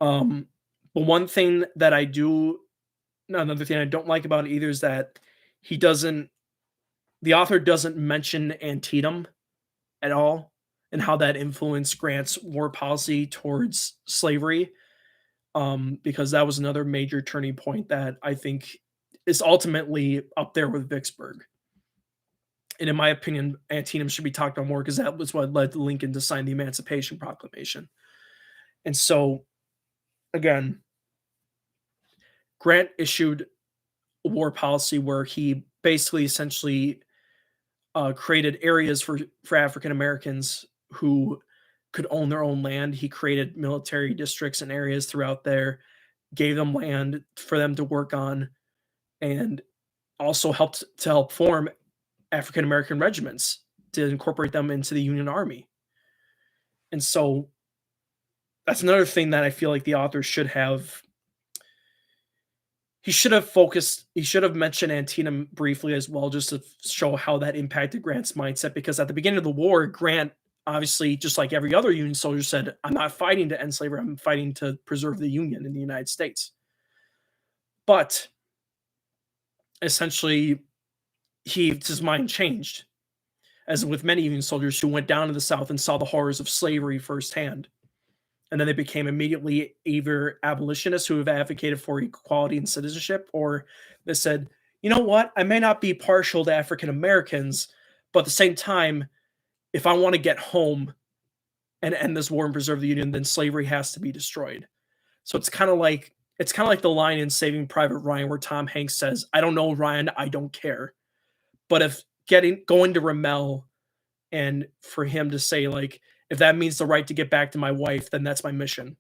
But one thing that another thing I don't like about it either is that the author doesn't mention Antietam at all and how that influenced Grant's war policy towards slavery, because that was another major turning point that I think is ultimately up there with Vicksburg. And in my opinion, Antietam should be talked about more, because that was what led Lincoln to sign the Emancipation Proclamation. And so, again, Grant issued a war policy where he basically essentially created areas for African Americans who could own their own land. He created military districts and areas throughout there, gave them land for them to work on, and also helped form African American regiments to incorporate them into the Union Army. And so that's another thing that I feel like the author should have. He should have mentioned Antietam briefly as well, just to show how that impacted Grant's mindset, because at the beginning of the war, Grant, obviously, just like every other Union soldier, said, "I'm not fighting to end slavery, I'm fighting to preserve the Union in the United States." But essentially, his mind changed, as with many Union soldiers who went down to the South and saw the horrors of slavery firsthand. And then they became immediately either abolitionists who have advocated for equality and citizenship, or they said, "You know what? I may not be partial to African Americans, but at the same time, if I want to get home and end this war and preserve the Union, then slavery has to be destroyed." So it's kind of like the line in Saving Private Ryan where Tom Hanks says, "I don't know, Ryan, I don't care." But if going to Rommel, and for him to say, like, "If that means the right to get back to my wife, then that's my mission."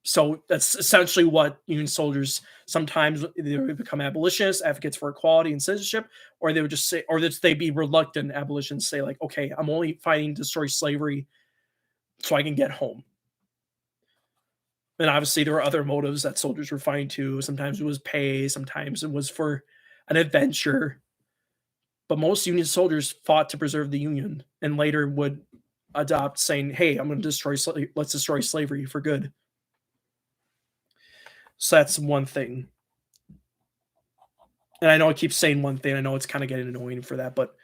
So that's essentially what Union soldiers sometimes they would become abolitionists, advocates for equality and citizenship, or they would just say, or they'd be reluctant abolitionists, say like, okay, I'm only fighting to destroy slavery so I can get home. And obviously, there were other motives that soldiers were fighting to. Sometimes it was pay, sometimes it was for an adventure. But most Union soldiers fought to preserve the Union, and later would adopt saying, "Hey, I'm going to destroy. Let's destroy slavery for good." So that's one thing. And I know I keep saying one thing. I know it's kind of getting annoying for that, but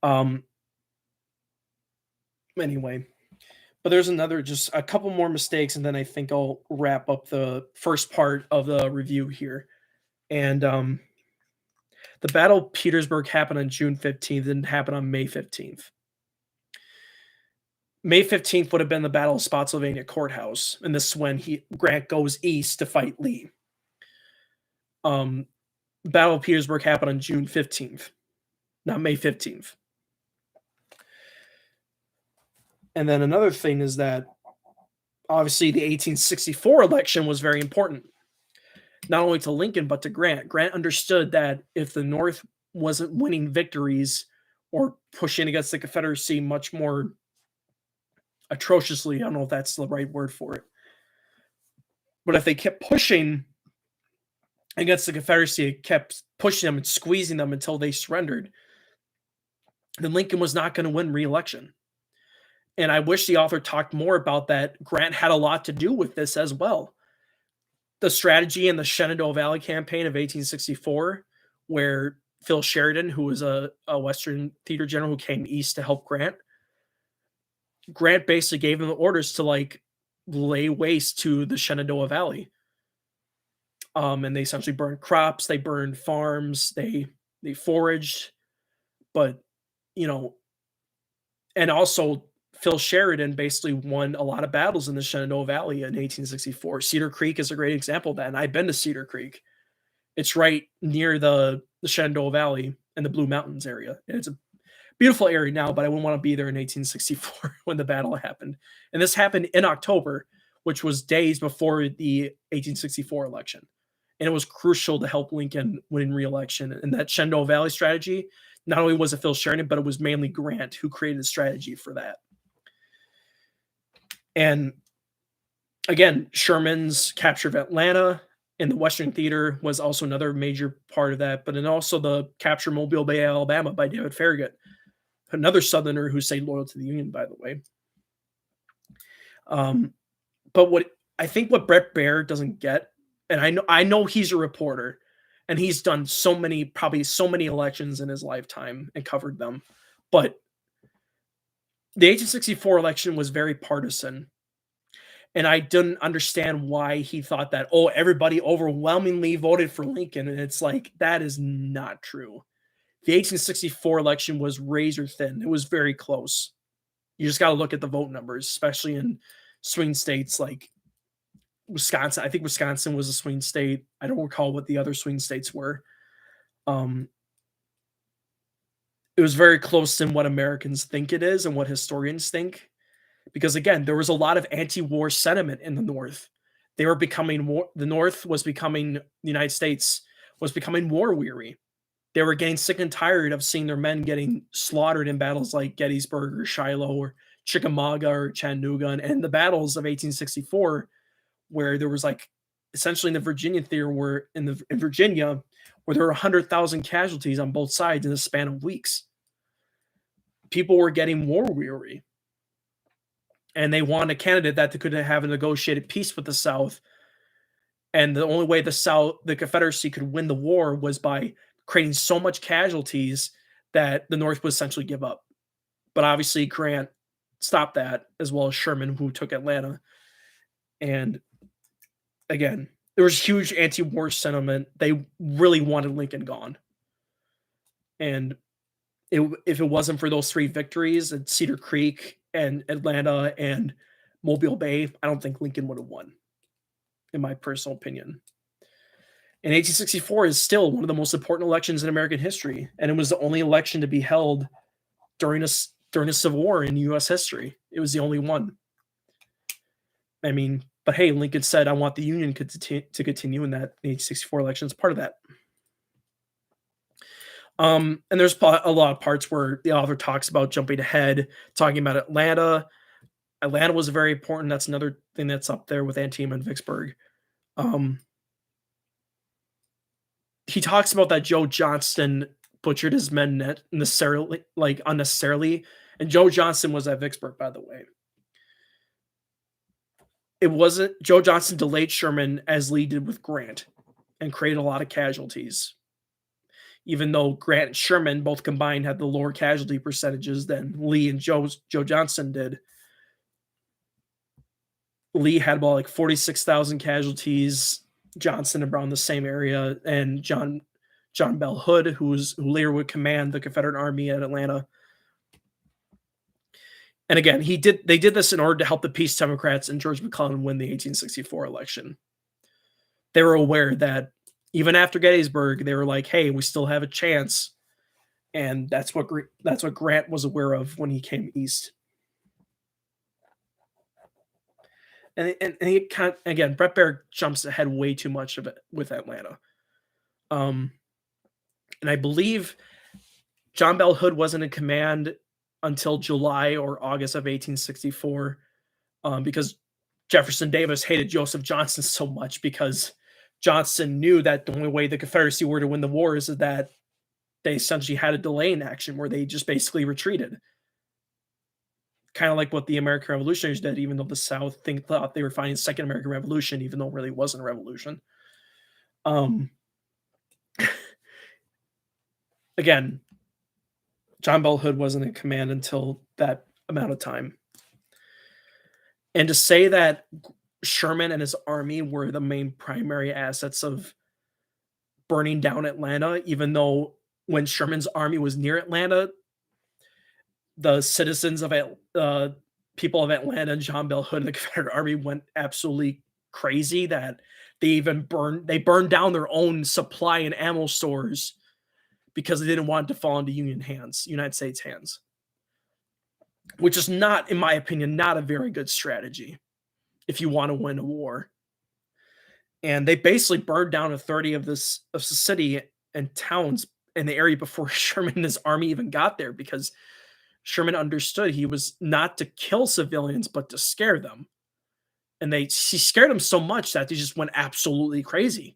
um, anyway. But there's another, just a couple more mistakes, and then I think I'll wrap up the first part of the review here. And the Battle of Petersburg happened on June 15th, didn't happen on May 15th. May 15th would have been the Battle of Spotsylvania Courthouse, and this is when Grant goes east to fight Lee. Battle of Petersburg happened on June 15th, not May 15th. And then another thing is that obviously the 1864 election was very important, not only to Lincoln, but to Grant. Grant understood that if the North wasn't winning victories or pushing against the Confederacy much more atrociously, I don't know if that's the right word for it, but if they kept pushing against the Confederacy, it kept pushing them and squeezing them until they surrendered, then Lincoln was not going to win re-election. And I wish the author talked more about that. Grant had a lot to do with this as well. The strategy in the Shenandoah Valley campaign of 1864, where Phil Sheridan, who was a Western theater general who came east to help Grant basically gave him the orders to like lay waste to the Shenandoah Valley. And they essentially burned crops, they burned farms, they foraged, but and also Phil Sheridan basically won a lot of battles in the Shenandoah Valley in 1864. Cedar Creek is a great example of that, and I've been to Cedar Creek. It's right near the Shenandoah Valley and the Blue Mountains area. And it's a beautiful area now, but I wouldn't want to be there in 1864 when the battle happened. And this happened in October, which was days before the 1864 election. And it was crucial to help Lincoln win re-election. And that Shenandoah Valley strategy, not only was it Phil Sheridan, but it was mainly Grant who created a strategy for that. And again, Sherman's capture of Atlanta in the Western Theater was also another major part of that. But then also the capture of Mobile Bay, Alabama by David Farragut, another Southerner who stayed loyal to the Union, by the way. But what Bret Baier doesn't get, and I know he's a reporter, and he's done probably so many elections in his lifetime and covered them, but the 1864 election was very partisan. And I didn't understand why he thought that, oh, everybody overwhelmingly voted for Lincoln. And it's like, that is not true. The 1864 election was razor thin. It was very close. You just got to look at the vote numbers, especially in swing states like Wisconsin. I think Wisconsin was a swing state. I don't recall what the other swing states were. It was very close to what Americans think it is and what historians think. Because again, there was a lot of anti-war sentiment in the North. They were becoming the North was becoming, the United States was becoming war weary. They were getting sick and tired of seeing their men getting slaughtered in battles like Gettysburg or Shiloh or Chickamauga or Chattanooga, and the battles of 1864, where there was like essentially in the Virginia theater, where in Virginia, where there were 100,000 casualties on both sides in a span of weeks. People were getting war weary. And they wanted a candidate that could have a negotiated peace with the South. And the only way the Confederacy could win the war was by creating so much casualties that the North would essentially give up. But obviously Grant stopped that, as well as Sherman, who took Atlanta. And again, there was huge anti-war sentiment. They really wanted Lincoln gone. And if it wasn't for those three victories at Cedar Creek and Atlanta and Mobile Bay, I don't think Lincoln would have won, in my personal opinion. And 1864 is still one of the most important elections in American history, and it was the only election to be held during a civil war in U.S. history. It was the only one. I mean, But hey, Lincoln said, "I want the Union to continue," and that the 1864 election is part of that. And there's a lot of parts where the author talks about jumping ahead, talking about Atlanta. Atlanta was very important. That's another thing that's up there with Antietam and Vicksburg. Um, he talks about that Joe Johnston butchered his men necessarily, like unnecessarily, and Joe Johnston was at Vicksburg, by the way. It wasn't Joe Johnston delayed Sherman as Lee did with Grant, and created a lot of casualties. Even though Grant and Sherman both combined had the lower casualty percentages than Lee and Joe Johnston did. Lee had about like 46,000 casualties. Johnston around the same area, and John Bell Hood, who later would command the Confederate Army at Atlanta. And again, they did this in order to help the Peace Democrats and George McClellan win the 1864 election. They were aware that even after Gettysburg, they were like, "Hey, we still have a chance," and that's what Grant was aware of when he came east. And he again, Bret Baier jumps ahead way too much of it with Atlanta. And I believe John Bell Hood wasn't in command until July or August of 1864, because Jefferson Davis hated Joseph Johnston so much, because Johnston knew that the only way the Confederacy were to win the war is that they essentially had a delay in action where they just basically retreated. Kind of like what the American Revolutionaries did, even though the South thought they were fighting the Second American Revolution, even though it really wasn't a revolution. Again, John Bell Hood wasn't in command until that amount of time. And to say that Sherman and his army were the main primary assets of burning down Atlanta, even though when Sherman's army was near Atlanta, the citizens of people of Atlanta and John Bell Hood and the Confederate Army went absolutely crazy, that they burned down their own supply and ammo stores because they didn't want it to fall into United States hands, which is not, in my opinion, not a very good strategy if you want to win a war. And they basically burned down a 30 of the city and towns in the area before Sherman and his army even got there, because Sherman understood he was not to kill civilians, but to scare them. And he scared them so much that they just went absolutely crazy.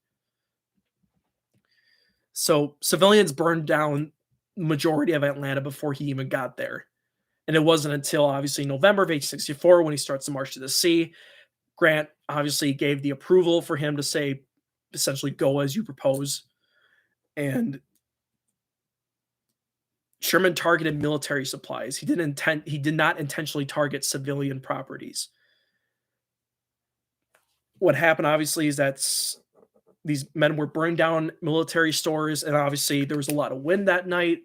So civilians burned down the majority of Atlanta before he even got there. And it wasn't until obviously November of 1864 when he starts the March to the Sea. Grant obviously gave the approval for him to say, essentially, go as you propose. And Sherman targeted military supplies. He did not intentionally target civilian properties. What happened, obviously, is that these men were burning down military stores, and obviously there was a lot of wind that night,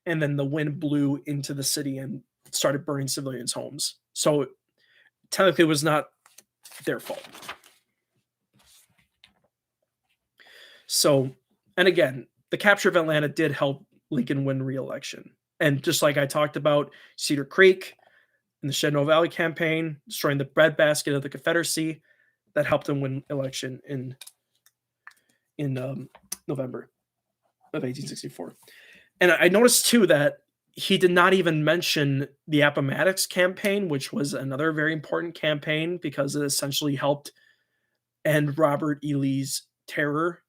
and then the wind blew into the city and started burning civilians' homes. So technically it was not their fault. So, and again, the capture of Atlanta did help Lincoln win re-election. And just like I talked about Cedar Creek and the Shenandoah Valley campaign, destroying the breadbasket of the Confederacy, that helped him win election in November of 1864. And I noticed too that he did not even mention the Appomattox Campaign, which was another very important campaign because it essentially helped end Robert E. Lee's terror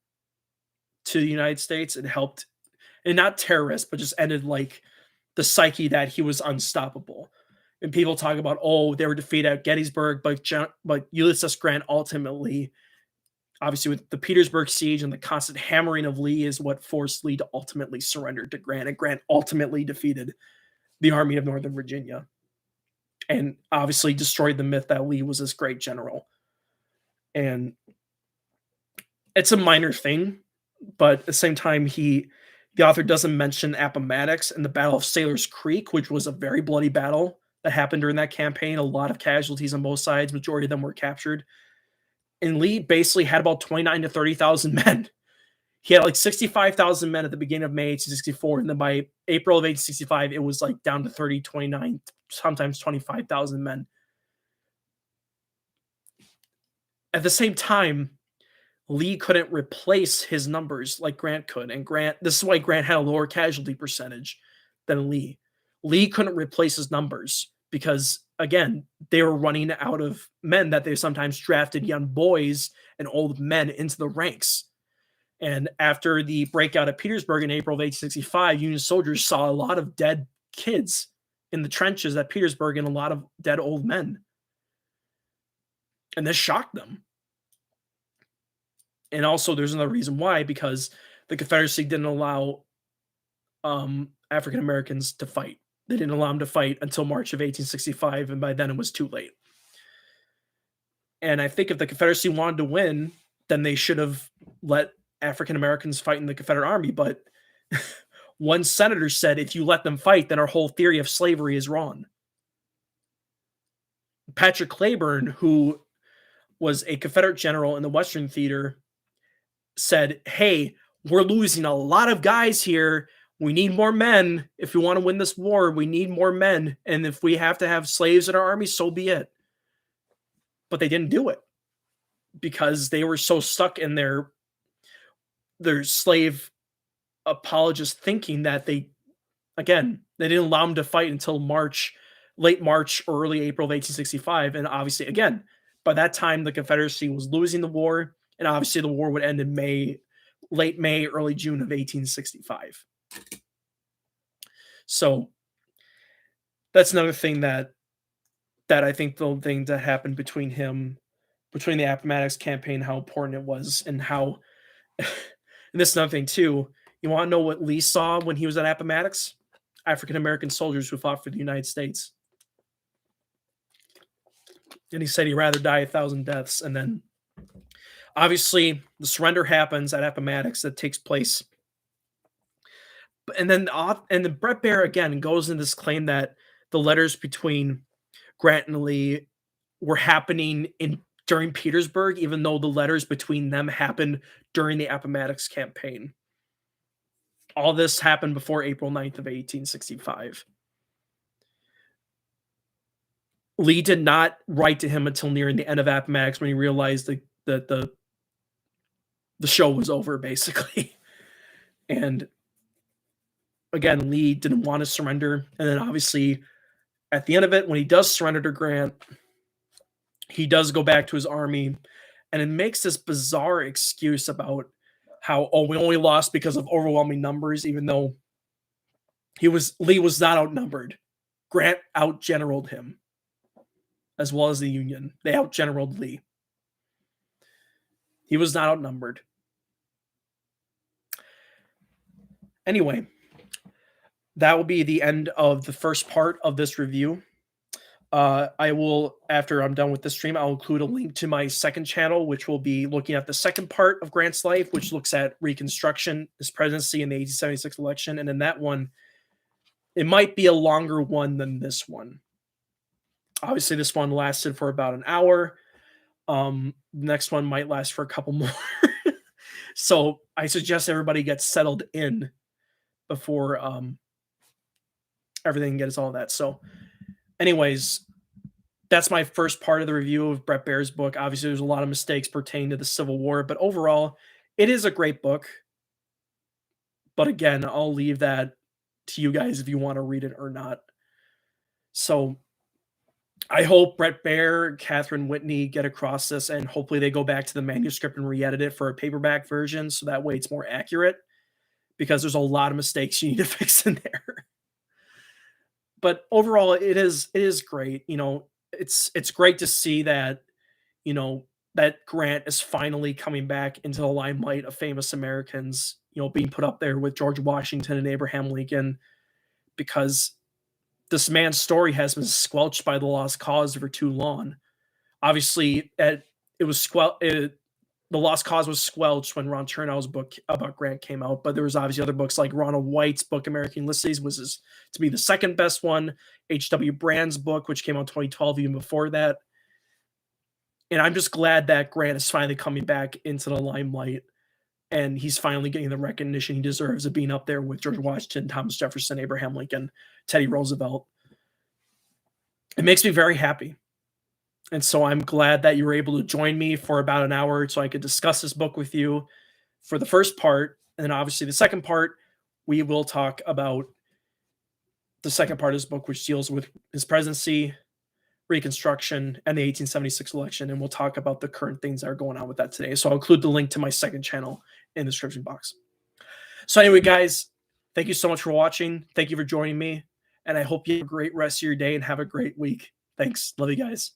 to the United States. It helped, and not terrorists, but just ended like the psyche that he was unstoppable. And people talk about, oh, they were defeated at Gettysburg, but Ulysses S. Grant ultimately, obviously with the Petersburg siege and the constant hammering of Lee, is what forced Lee to ultimately surrender to Grant, and Grant ultimately defeated the Army of Northern Virginia and obviously destroyed the myth that Lee was this great general. And it's a minor thing, but at the same time, the author doesn't mention Appomattox and the Battle of Sailor's Creek, which was a very bloody battle that happened during that campaign. A lot of casualties on both sides. Majority of them were captured. And Lee basically had about 29 to 30,000 men. He had like 65,000 men at the beginning of May 1864. And then by April of 1865, it was like down to 30, 29, sometimes 25,000 men. At the same time, Lee couldn't replace his numbers like Grant could, and this is why Grant had a lower casualty percentage than Lee. Lee couldn't replace his numbers because, again, they were running out of men that they sometimes drafted young boys and old men into the ranks. And after the breakout at Petersburg in April of 1865, Union soldiers saw a lot of dead kids in the trenches at Petersburg and a lot of dead old men. And this shocked them. And also, there's another reason why, because the Confederacy didn't allow African Americans to fight. They didn't allow them to fight until March of 1865, and by then it was too late. And I think if the Confederacy wanted to win, then they should have let African Americans fight in the Confederate Army. But one senator said, if you let them fight, then our whole theory of slavery is wrong. Patrick Cleburne, who was a Confederate general in the Western Theater, said, hey, we're losing a lot of guys here. We need more men. If we want to win this war, we need more men. And if we have to have slaves in our army, so be it. But they didn't do it because they were so stuck in their slave apologist thinking that they didn't allow them to fight until late March or early April of 1865. And obviously, again, by that time, the Confederacy was losing the war. And obviously the war would end in late May, early June of 1865. So that's another thing that I think the thing that happened between the Appomattox Campaign, how important it was, and how, and this is another thing too. You want to know what Lee saw when he was at Appomattox? African American soldiers who fought for the United States. And he said he'd rather die 1,000 deaths. And then obviously the surrender happens at Appomattox that takes place. And then Bret Baier again goes into this claim that the letters between Grant and Lee were happening during Petersburg, even though the letters between them happened during the Appomattox Campaign. All this happened before April 9th of 1865. Lee did not write to him until nearing the end of Appomattox when he realized that the show was over, basically. And again, Lee didn't want to surrender. And then obviously at the end of it, when he does surrender to Grant, he does go back to his army, and it makes this bizarre excuse about how, we only lost because of overwhelming numbers, even though Lee was not outnumbered. Grant outgeneraled him, as well as the Union. They outgeneraled Lee. He was not outnumbered. Anyway, that will be the end of the first part of this review. I will, after I'm done with this stream, I'll include a link to my second channel, which will be looking at the second part of Grant's life, which looks at Reconstruction, his presidency, and the 1876 election. And in that one, it might be a longer one than this one. Obviously, this one lasted for about an hour. The next one might last for a couple more. So I suggest everybody gets settled in before everything gets all that. So anyways, that's my first part of the review of Bret Baier's book. Obviously, there's a lot of mistakes pertaining to the Civil War, but overall, it is a great book. But again, I'll leave that to you guys if you want to read it or not. So I hope Bret Baier, Catherine Whitney get across this, and hopefully they go back to the manuscript and re-edit it for a paperback version, so that way it's more accurate, because there's a lot of mistakes you need to fix in there. But overall, it is great. You know, it's great to see that, you know, that Grant is finally coming back into the limelight of famous Americans, you know, being put up there with George Washington and Abraham Lincoln, because this man's story has been squelched by the lost cause for too long. Obviously, the Lost Cause was squelched when Ron Chernow's book about Grant came out, but there was obviously other books like Ronald White's book, American Ulysses, was to be the second best one. H.W. Brand's book, which came out in 2012, even before that. And I'm just glad that Grant is finally coming back into the limelight, and he's finally getting the recognition he deserves of being up there with George Washington, Thomas Jefferson, Abraham Lincoln, Teddy Roosevelt. It makes me very happy. And so I'm glad that you were able to join me for about an hour so I could discuss this book with you for the first part. And then obviously the second part, we will talk about the second part of his book, which deals with his presidency, Reconstruction, and the 1876 election. And we'll talk about the current things that are going on with that today. So I'll include the link to my second channel in the description box. So anyway, guys, thank you so much for watching. Thank you for joining me. And I hope you have a great rest of your day and have a great week. Thanks. Love you guys.